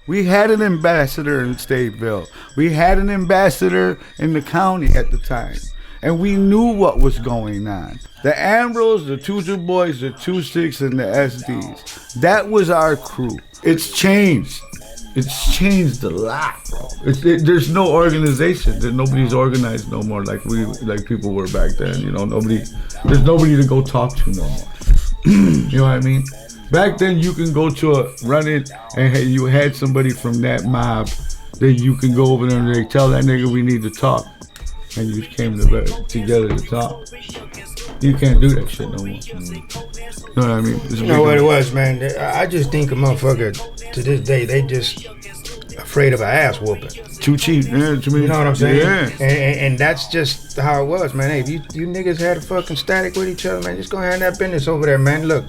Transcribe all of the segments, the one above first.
We had an ambassador in Stateville. We had an ambassador in the county at the time. And we knew what was going on. The Ambrose, the 2 boys, the 2-6, and the SDs. That was our crew. It's changed. It's changed a lot, bro. There's no organization. Nobody's organized no more like people were back then. You know, there's nobody to go talk to no more. You know what I mean? Back then, you can go to a run-in and you had somebody from that mob that you can go over there and they tell that nigga we need to talk. And you came together to talk. You can't do that shit no more. You know what I mean? You know what it was, man? I just think a motherfucker, to this day, they just afraid of an ass whooping. Too cheap, yeah, to me. You know what I'm saying? Yeah. And that's just how it was, man. Hey, if you niggas had a fucking static with each other, man, just go handle that business over there, man. Look,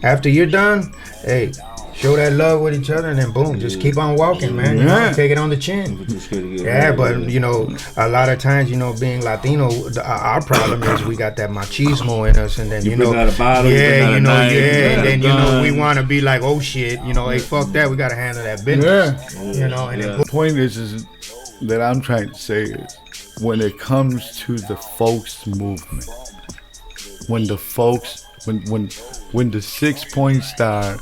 after you're done, hey, show that love with each other, and then boom, just keep on walking, man. You know, take it on the chin. Yeah, but you know, a lot of times, you know, being Latino, our problem is we got that machismo in us, and then you know, out a bottle, and then you know, we want to be like, oh shit, you know, hey, fuck that, we gotta handle that business. You know, and the point is that I'm trying to say is, when it comes to the folks movement, when the 6-point star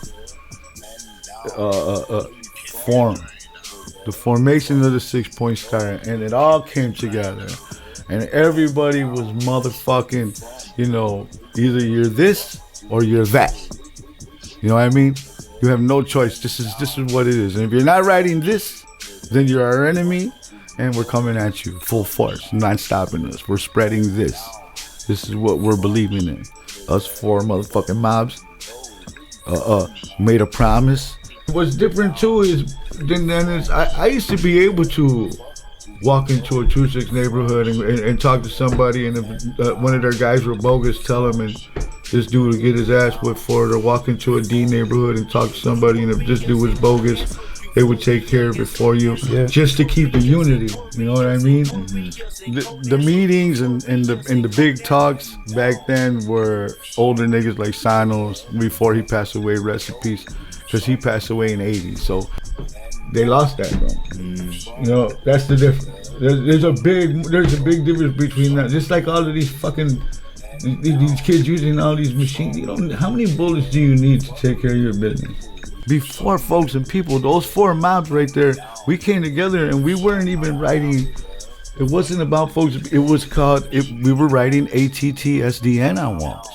form, the formation of the 6-point star, and it all came together, and everybody was motherfucking, you know, either you're this or you're that. You know what I mean? You have no choice. This is what it is. And if you're not writing this, then you're our enemy, and we're coming at you full force, not stopping us. We're spreading this. This is what we're believing in. Us 4 motherfucking mobs made a promise. What's different too is I used to be able to walk into a 2-6 neighborhood and talk to somebody, and if one of their guys were bogus, tell them, and this dude would get his ass whipped for it. Or walk into a D neighborhood and talk to somebody, and if this dude was bogus, they would take care of it for you, just to keep the unity. You know what I mean? Mm-hmm. The meetings and the big talks back then were older niggas like Sanos, before he passed away, rest in peace, because he passed away in '80s. So they lost that, bro. You know, that's the difference. There's a big difference between that. Just like all of these fucking these kids using all these machines. You know, how many bullets do you need to take care of your business? Before folks and people, those 4 mobs right there, we came together and we weren't even writing. It wasn't about folks. It was called. We were writing ATTSDN on walls.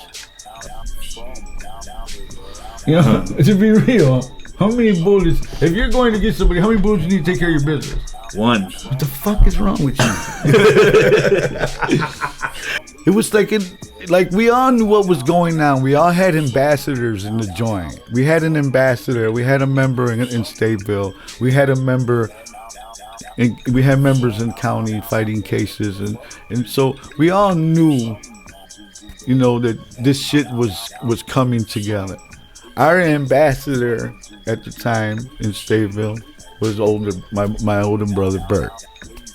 You know, to be real, how many bullets? If you're going to get somebody, how many bullets you need to take care of your business? 1. What the fuck is wrong with you? It was like we all knew what was going on. We all had ambassadors in the joint. We had an ambassador. We had a member in Stateville. We had a member. We had members in county fighting cases, and so we all knew, you know, that this shit was coming together. Our ambassador at the time in Stateville was my older brother Bert.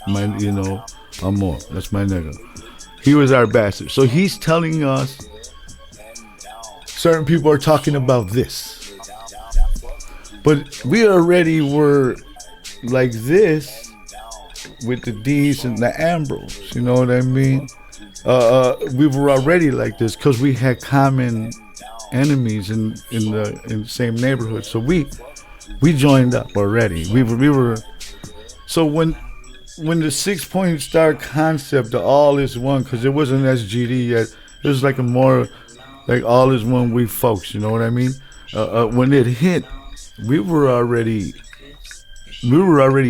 Amor, that's my nigga. He was our ambassador. So he's telling us certain people are talking about this. But we already were like this with the D's and the Ambrose, you know what I mean? We were already like this because we had common enemies in the same neighborhood. So we joined up already. We were so when the 6-point star concept, the all is one, because it wasn't SGD yet. It was like a more like all is one, we folks. You know what I mean? When it hit, we were already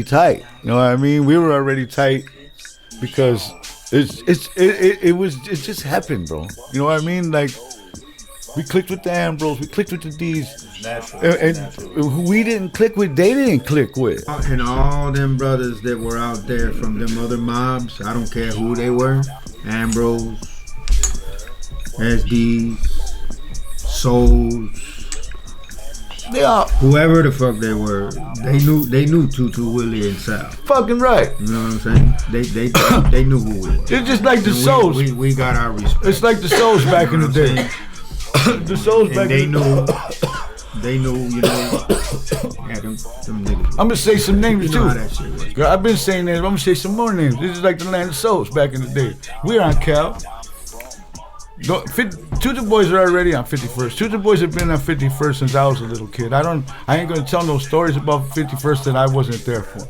tight. You know what I mean? We were already tight because it just happened, bro. You know what I mean? Like, we clicked with the Ambrose, we clicked with the D's, and who we didn't click with, they didn't click with. And all them brothers that were out there from them other mobs, I don't care who they were, Ambrose, SDs, Souls, whoever the fuck they were, they knew Tutu, Willie, and Sal. Fucking right. You know what I'm saying? They knew who we were. It's just like the Souls. We got our respect. It's like the Souls back in the day. The Souls back they in the day. They know, you know. Yeah, them niggas. I'm gonna say some names You know too. how that shit was. Girl, I've been saying names. I'm gonna say some more names. This is like the land of souls back in the day. We're on Cal. Tutor boys are already on 51st. Tutor boys have been on 51st since I was a little kid. I ain't gonna tell no stories about 51st that I wasn't there for.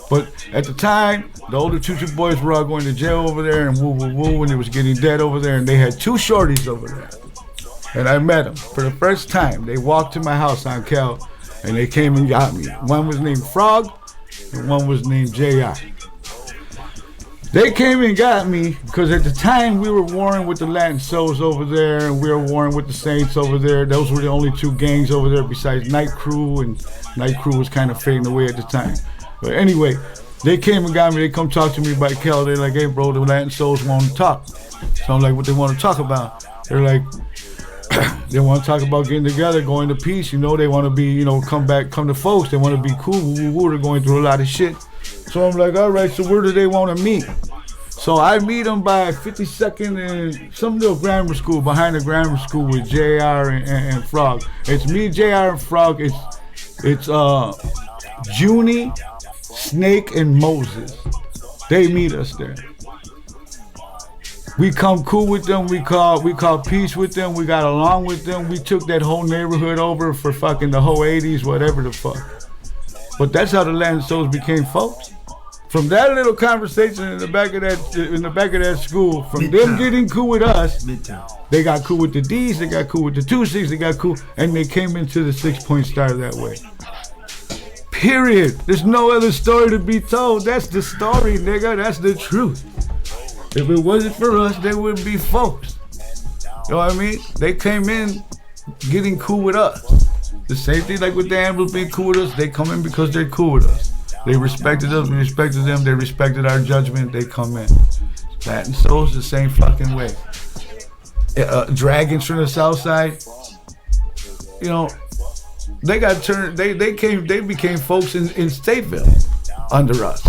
But at the time, the older Tutor boys were all going to jail over there and woo woo woo when it was getting dead over there, and they had two shorties over there. And I met them for the first time. They walked to my house on Cal, and they came and got me. One was named Frog, and one was named J.I. They came and got me because at the time we were warring with the Latin Souls over there, and we were warring with the Saints over there. Those were the only two gangs over there besides Night Crew, and Night Crew was kind of fading away at the time. But anyway, they came and got me. They come talk to me about Cal. They're like, hey, bro, the Latin Souls want to talk. So I'm like, what they want to talk about? They're like, they want to talk about getting together, going to peace. You know, they want to be, you know, come to folks. They want to be cool. They're going through a lot of shit. So I'm like, all right, so where do they want to meet? So I meet them by 52nd and some little grammar school, behind the grammar school with JR and Frog. It's me, JR, and Frog. It's Junie, Snake, and Moses. They meet us there. We come cool with them. We call peace with them. We got along with them. We took that whole neighborhood over for fucking the whole 80s, whatever the fuck. But that's how the Land Souls became folks. From that little conversation in the back of that school, from Midtown. them getting cool with us, Midtown. they got cool with the D's, they got cool with the 2-6, they got cool, and they came into the 6-point star that way. Period. There's no other story to be told. That's the story, nigga. That's the truth. If it wasn't for us, they wouldn't be folks. You know what I mean? They came in getting cool with us. The same thing like with the Ambrose being cool with us, they come in because they're cool with us. They respected us, we respected them, they respected our judgment, they come in. Latin Souls the same fucking way. Dragons from the south side, you know, they got turned, they became folks in Stateville under us.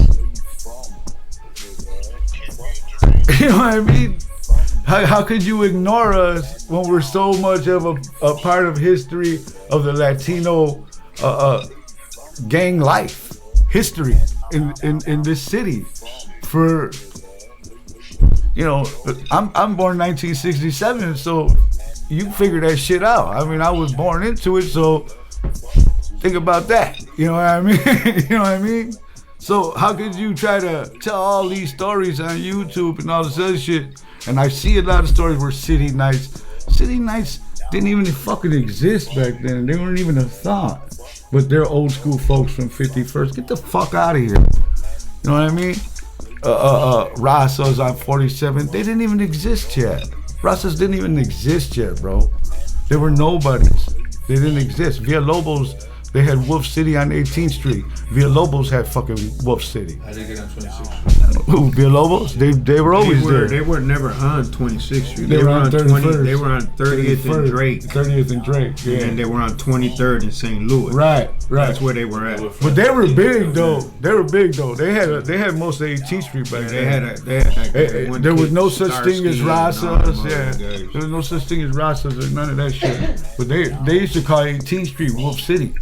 You know what I mean? How could you ignore us when we're so much of a part of history of the Latino gang life, history in this city? For, you know, I'm born 1967, so you figure that shit out. I mean, I was born into it, so think about that. You know what I mean? You know what I mean? So how could you try to tell all these stories on YouTube and all this other shit? And I see a lot of stories where city nights didn't even fucking exist back then. They weren't even a thought. But they're old school folks from 51st. Get the fuck out of here. You know what I mean? Rasas on 47. They didn't even exist yet. Rasas didn't even exist yet, bro. They were nobodies. They didn't exist. Villalobos, they had Wolf City on 18th Street. Villalobos had fucking Wolf City. How they get on 26th? Who, Villalobos? They were always there. They were never on 26th Street. They were on 31st. They were on 30th and Drake. 30th and Drake, yeah. And they were on 23rd in St. Louis. Right. That's where they were at. But they were big though. They had most of 18th Street back then. There was no such thing as Rasas. Yeah. There was no such thing as Rasas or none of that shit. But they used to call 18th Street Wolf City.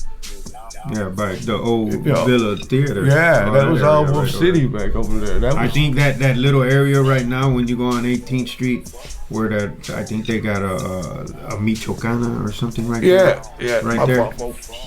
Yeah, by the old Villa Theater. Yeah, that was all Wolf right, City back over there. I think that little area right now when you go on 18th Street, where I think they got a Michoacana or something right there. Yeah, right there.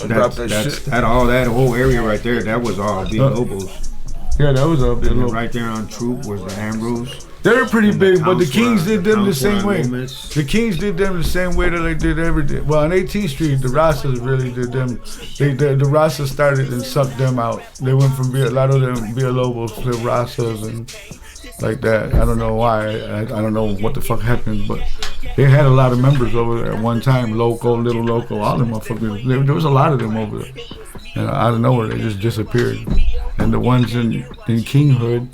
That whole area right there. That was all Villalobos. Yeah, that was all Villalobos. Right there on Troop was the Ambrose. They were pretty big, but the Kings did them the same way. The Kings did them the same way that they did everything. Well, on 18th Street, the Rasas really did them. The Rasas started and sucked them out. They went from a lot of them Villalobos to Rasas and like that. I don't know why. I don't know what the fuck happened, but they had a lot of members over there at one time. Local, little local, all them motherfuckers. There was a lot of them over there. And out of nowhere, they just disappeared. And the ones in Kinghood,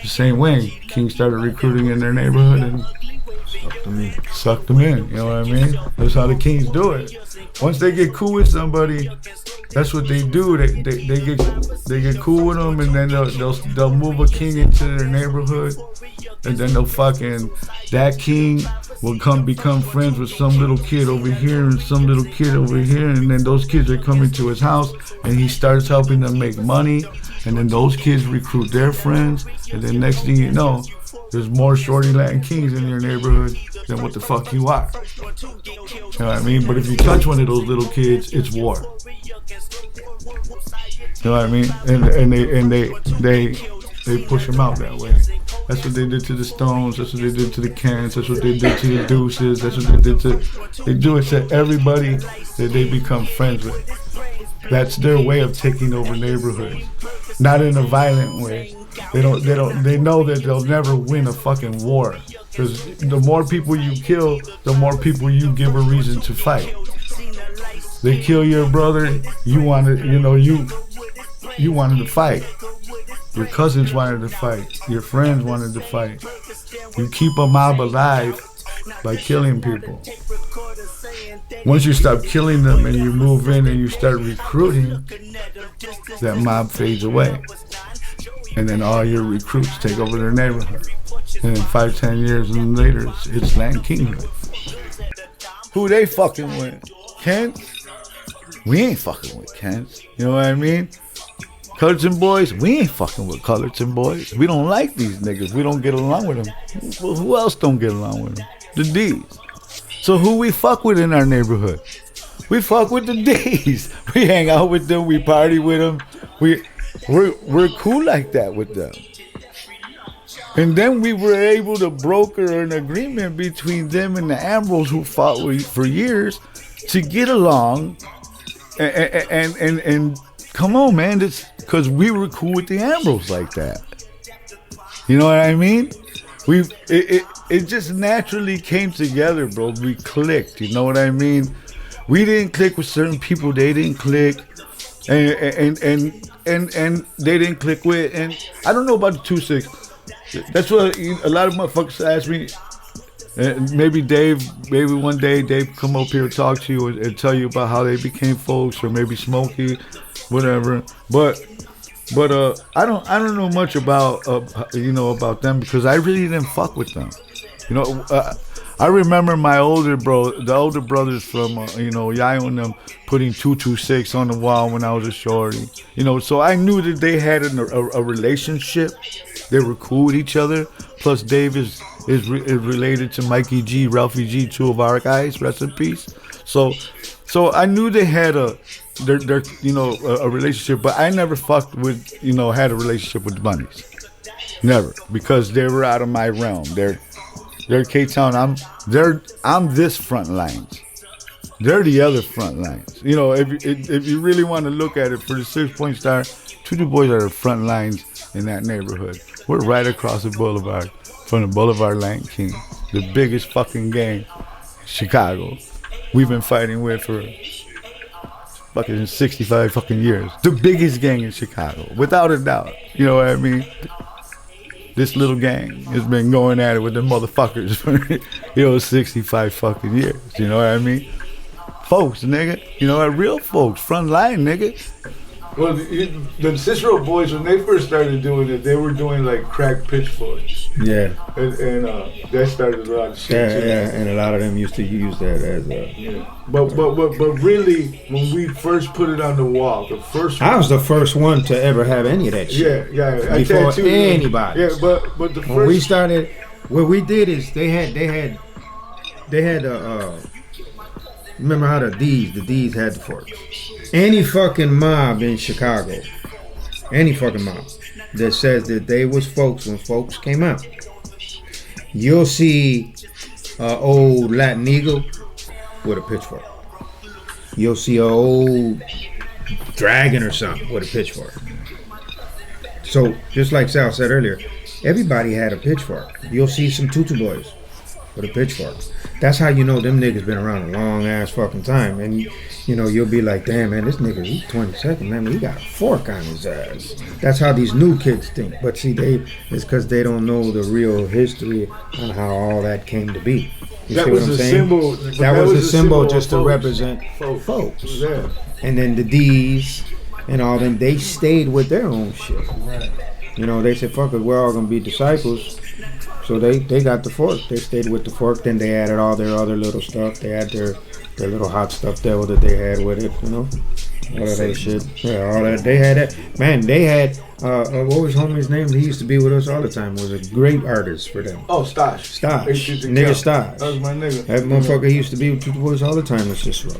the same way. King started recruiting in their neighborhood and sucked them in. You know what I mean? That's how the Kings do it. Once they get cool with somebody, that's what they do. They get cool with them, and then they'll move a king into their neighborhood, and then that king will become friends with some little kid over here and some little kid over here, and then those kids are coming to his house, and he starts helping them make money, and then those kids recruit their friends, and then next thing you know, there's more shorty Latin kings in your neighborhood than what the fuck you are. You know what I mean? But if you touch one of those little kids, it's war. You know what I mean? And they push them out that way. That's what they did to the Stones. That's what they did to the Kents. That's what they did to the Deuces. That's what they did to. They do it to everybody that they become friends with. That's their way of taking over neighborhoods, not in a violent way. They know that they'll never win a fucking war, because the more people you kill, the more people you give a reason to fight. They kill your brother, you wanted to fight. Your cousins wanted to fight. Your friends wanted to fight. You keep a mob alive by killing people. Once you stop killing them and you move in and you start recruiting, that mob fades away. And then all your recruits take over their neighborhood. And then 5-10 years later, it's land kingdom. Who they fucking with? Kent? We ain't fucking with Kent. You know what I mean? Cullerton boys, we ain't fucking with Cullerton boys. We don't like these niggas. We don't get along with them. Well, who else don't get along with them? The D's. So who we fuck with in our neighborhood? We fuck with the D's. We hang out with them. We party with them. We're cool like that with them. And then we were able to broker an agreement between them and the Ambrose, who fought for years, to get along. And come on, man, because we were cool with the Ambrose like that. You know what I mean? It just naturally came together, bro. We clicked. You know what I mean? We didn't click with certain people. They didn't click, and they didn't click with. And I don't know about the 2-6. That's what a lot of motherfuckers ask me. Maybe one day Dave come up here and talk to you and tell you about how they became folks, or maybe Smokey, whatever. But I don't know much about about them, because I really didn't fuck with them. I remember the older brothers from Yayo and them putting 226 on the wall when I was a shorty. So I knew that they had a relationship. They were cool with each other. Plus Dave is related to Mikey G, Ralphie G, two of our guys. Rest in peace. So I knew they had a relationship, but I never fucked with had a relationship with the Bunnies. Never, because they were out of my realm. They're K-Town. I'm this front lines. They're the other front lines. If you really want to look at it, for the 6 Point Star, Two Boys are the front lines in that neighborhood. We're right across the boulevard from the Boulevard Land King, the biggest fucking gang in Chicago. We've been fighting with for fucking 65 fucking years. The biggest gang in Chicago, without a doubt. You know what I mean? This little gang has been going at it with the motherfuckers for 65 fucking years. You know what I mean? Folks, nigga. Real folks, front line, nigga. Well, the Cicero boys, when they first started doing it, they were doing like crack pitchforks. Yeah. And that started a lot of shit too. Yeah, and a lot of them used to use that as a... Yeah. But really, when we first put it on the wall, I was the first one to ever have any of that shit. Yeah. Before anybody. Yeah, but the first... When we started, what we did is they had remember how the D's had the forks. Any fucking mob in Chicago, any fucking mob that says that they was folks when folks came out, you'll see old Latin Eagle with a pitchfork. You'll see an old dragon or something with a pitchfork. So just like Sal said earlier, everybody had a pitchfork. You'll see some Tutu boys with a pitchfork. That's how you know them niggas been around a long ass fucking time. And you'll be like, damn man, this nigga, he's 22nd, man, he got a fork on his ass. That's how these new kids think. But see, it's because they don't know the real history on how all that came to be. You that see was what I'm a saying? symbol. That was a symbol just to represent folks. Yeah. And then the D's and all them, they stayed with their own shit. Right. They said, fuck it, we're all gonna be disciples. So they got the fork. They stayed with the fork. Then they added all their other little stuff. They had their little hot stuff devil that they had with it. You know, all of that shit. Yeah, all that. They had that. Man, they had. What was homie's name? He used to be with us all the time. Was a great artist for them. Oh, Stash. Nigga Stash. That was my nigga. That motherfucker he used to be with the boys all the time with Cicero.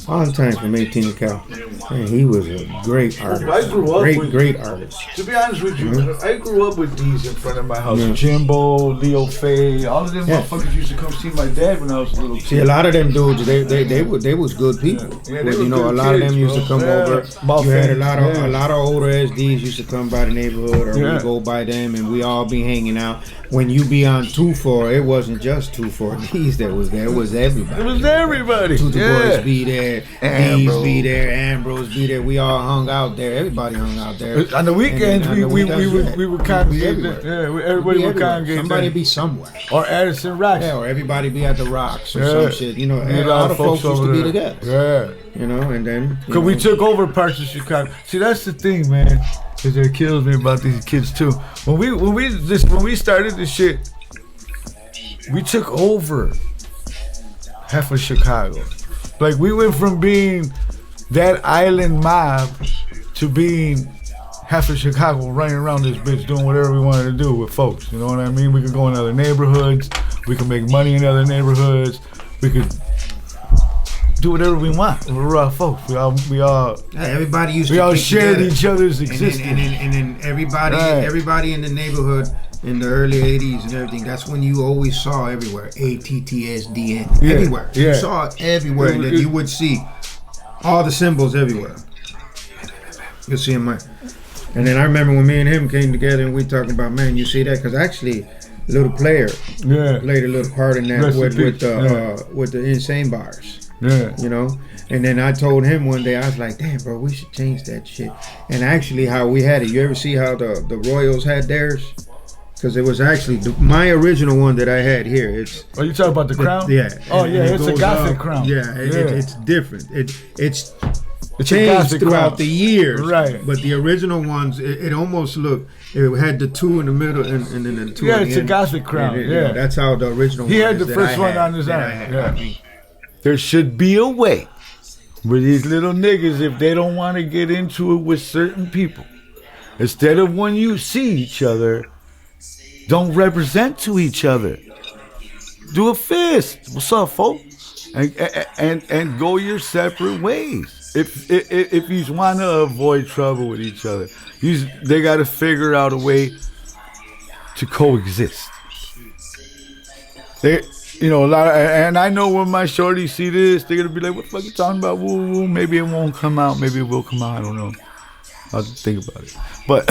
All the time from 18 to Cal. Man, he was a great artist. I grew up great artist. To be honest with you, I grew up with these in front of my house. Jimbo, Leo Faye, all of them motherfuckers used to come see my dad when I was a little kid. See, a lot of them dudes, they was good people. Yeah, But, you know, a lot of them used to come over. You had a lot of older SDs used to come by the neighborhood, or we go by them, and we all be hanging out. When you be on 2-4, it wasn't just 2-4Ds that was there. It was everybody. It was everybody. Tutu Boys be there, D's be there, Ambrose be there. We all hung out there. Everybody hung out there. On the weekends, we would congregate. Everybody would congregate. Somebody be somewhere. Or Addison Rocks. Yeah, or everybody be at the Rocks or some shit. You know, all the folks used to be together. Yeah. You know, and then... Because we took over parts of Chicago. See, that's the thing, man. Because it kills me about these kids, too. When we started this shit, we took over half of Chicago. Like, we went from being that island mob to being half of Chicago running around this bitch doing whatever we wanted to do with folks. You know what I mean? We could go in other neighborhoods. We could make money in other neighborhoods. We could do whatever we want. We're all folks. We all everybody used we to all get shared together. each other's existence. And then everybody in the neighborhood in the early 80s and everything, that's when you always saw everywhere ATTSDN. Everywhere. You saw it everywhere. And then you would see all the symbols everywhere. You'll see them. And then I remember when me and him came together and we talking about, man, you see that? Because actually, Little Player played a little part in that with the Insane Bars. Yeah. You know? And then I told him one day, I was like, damn, bro, we should change that shit. And actually, how we had it, you ever see how the Royals had theirs? Because it was actually my original one that I had here. It's you talking about the crown? Yeah. Oh, yeah, it's a Gothic crown. Yeah, it's different. It's changed throughout the years. Right. But the original ones, it almost looked, it had the 2 in the middle and then the 2 Yeah, in the it's end. a Gothic crown. Yeah, that's how the original He one had the first one on his arm. Yeah. There should be a way where these little niggas, if they don't want to get into it with certain people, instead of when you see each other, don't represent to each other. Do a fist. What's up, folks? And go your separate ways. If you want to avoid trouble with each other, they got to figure out a way to coexist. A lot and I know when my shorties see this, they're gonna be like, "What the fuck you talking about? Woo woo." Maybe it won't come out. Maybe it will come out. I don't know. I'll think about it. But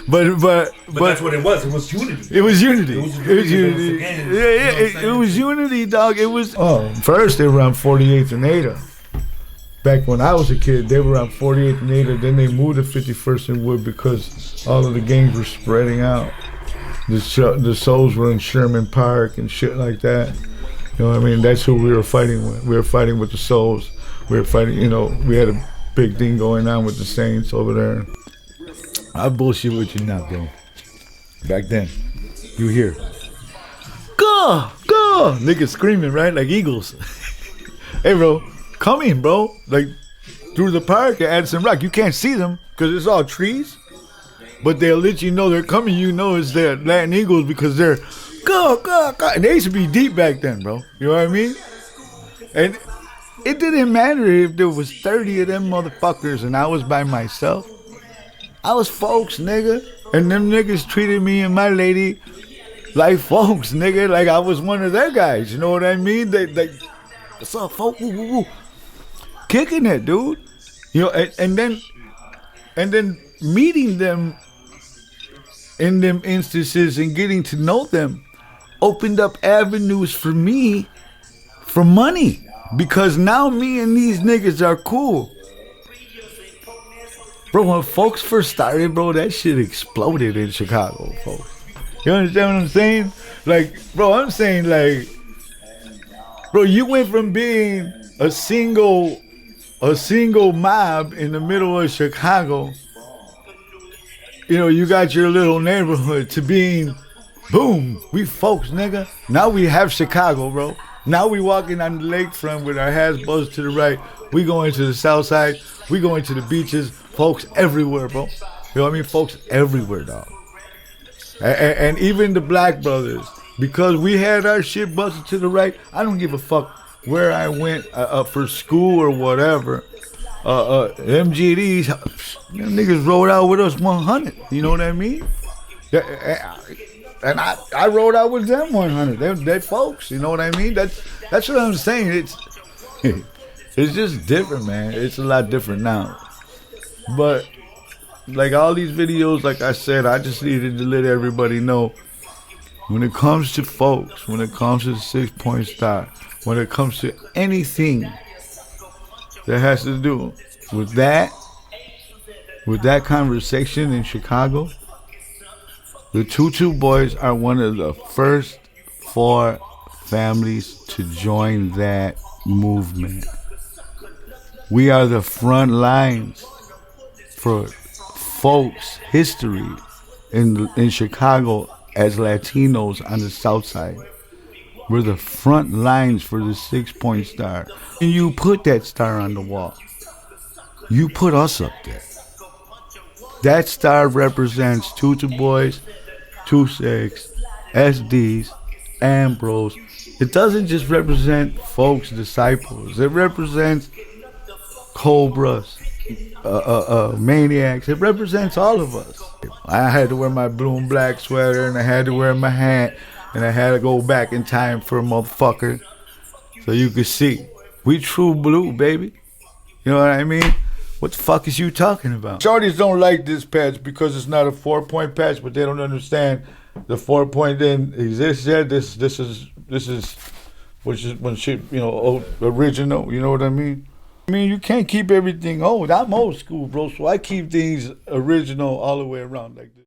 but that's what it was. It was unity. It was unity. It was unity. It was unity, dog. It was. First they were on 48th and Ada. Back when I was a kid, they were on 48th and Ada. Then they moved to 51st and Wood because all of the gangs were spreading out. The Souls were in Sherman Park and shit like that. You know what I mean? That's who we were fighting with. We were fighting with the Souls. We were fighting, we had a big thing going on with the Saints over there. I bullshit with you now, bro. Back then, you hear, go! Niggas screaming, right? Like eagles. Hey, bro, come in, bro. Like, through the park at Addison Rock. You can't see them because it's all trees. But they'll let you know they're coming. You know it's their Latin Eagles because they're go. And they used to be deep back then, bro. You know what I mean? And it didn't matter if there was 30 of them motherfuckers and I was by myself. I was folks, nigga. And them niggas treated me and my lady like folks, nigga. Like I was one of their guys. You know what I mean? They what's up, folks? Woo, woo, woo. Kicking it, dude. And then meeting them in them instances and getting to know them opened up avenues for me for money. Because now me and these niggas are cool. Bro, when folks first started, bro, that shit exploded in Chicago, folks. You understand what I'm saying? Like, bro, I'm saying like, bro, you went from being a single mob in the middle of Chicago. You got your little neighborhood to being Boom, we folks, nigga. Now we have Chicago, bro. Now we walking on the lakefront with our hats buzzed to the right. We going to the south side. We going to the beaches. Folks everywhere, bro. You know what I mean? Folks everywhere, dog. And even the black brothers, because we had our shit busted to the right. I don't give a fuck where I went for school or whatever. MGDs, them niggas rode out with us 100. You know what I mean? And I rode out with them 100. They folks. You know what I mean? That's what I'm saying. It's just different, man. It's a lot different now. But like all these videos, like I said, I just needed to let everybody know. When it comes to folks, when it comes to the 6-point star, when it comes to anything that has to do with that conversation in Chicago, the Tutu Boys are one of the first 4 families to join that movement. We are the front lines for folks' history in Chicago as Latinos on the south side. We're the front lines for the 6-point star. And you put that star on the wall. You put us up there. That star represents Tutu Boys, 2-6, SDs, Ambrose. It doesn't just represent folks, disciples. It represents Cobras, maniacs. It represents all of us. I had to wear my blue and black sweater, and I had to wear my hat, and I had to go back in time for a motherfucker so you could see. We true blue, baby. You know what I mean? What the fuck is you talking about? Shorties don't like this patch because it's not a 4-point patch, but they don't understand the 4-point didn't exist yet. This is which is when shit, you know, original. You know what I mean? I mean, you can't keep everything old. I'm old school, bro, so I keep things original all the way around like this.